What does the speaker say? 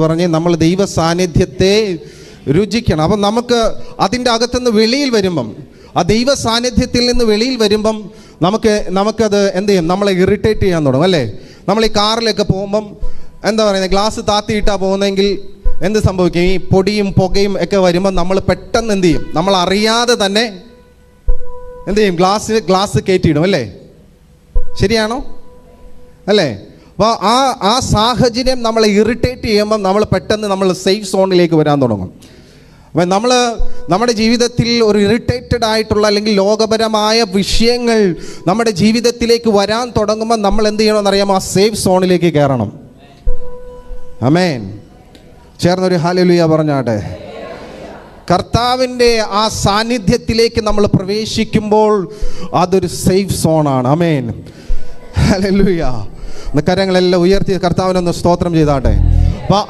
പറഞ്ഞ് നമ്മൾ ദൈവ സാന്നിധ്യത്തെ രുചിക്കണം. അപ്പം നമുക്ക് അതിൻ്റെ അകത്തുനിന്ന് വെളിയിൽ വരുമ്പം, ആ ദൈവ സാന്നിധ്യത്തിൽ നിന്ന് വെളിയിൽ വരുമ്പം നമുക്കത് എന്ത് ചെയ്യും, നമ്മളെ ഇറിറ്റേറ്റ് ചെയ്യാൻ തുടങ്ങും അല്ലേ. നമ്മൾ ഈ കാറിലൊക്കെ പോകുമ്പം എന്താ പറയുന്നത്, ഗ്ലാസ് താത്തിയിട്ടാണ് പോകുന്നതെങ്കിൽ എന്ത് സംഭവിക്കും, ഈ പൊടിയും പുകയും ഒക്കെ വരുമ്പം നമ്മൾ പെട്ടെന്ന് എന്ത് ചെയ്യും, നമ്മൾ അറിയാതെ തന്നെ എന്ത് ചെയ്യും, ഗ്ലാസ് കയറ്റിയിടും അല്ലേ. ശരിയാണോ അല്ലേ? അപ്പോൾ ആ സാഹചര്യം നമ്മളെ ഇറിറ്റേറ്റ് ചെയ്യുമ്പം നമ്മൾ പെട്ടെന്ന് സേഫ് സോണിലേക്ക് വരാൻ തുടങ്ങും. അപ്പം നമ്മുടെ ജീവിതത്തിൽ ഒരു ഇറിറ്റേറ്റഡ് ആയിട്ടുള്ള അല്ലെങ്കിൽ ലോകപരമായ വിഷയങ്ങൾ നമ്മുടെ ജീവിതത്തിലേക്ക് വരാൻ തുടങ്ങുമ്പോൾ നമ്മൾ എന്ത് ചെയ്യണമെന്നറിയാമോ, ആ സേഫ് സോണിലേക്ക് കയറണം. ആമേൻ. ചേർന്നൊരു ഹല്ലേലൂയ പറഞ്ഞാട്ടെ. കർത്താവിൻ്റെ ആ സാന്നിധ്യത്തിലേക്ക് നമ്മൾ പ്രവേശിക്കുമ്പോൾ അതൊരു സേഫ് സോണാണ്. ആമേൻ. ഹല്ലേലൂയ. കരങ്ങളെല്ലാം ഉയർത്തി കർത്താവിനൊന്ന് സ്തോത്രം ചെയ്താട്ടെ. അപ്പോൾ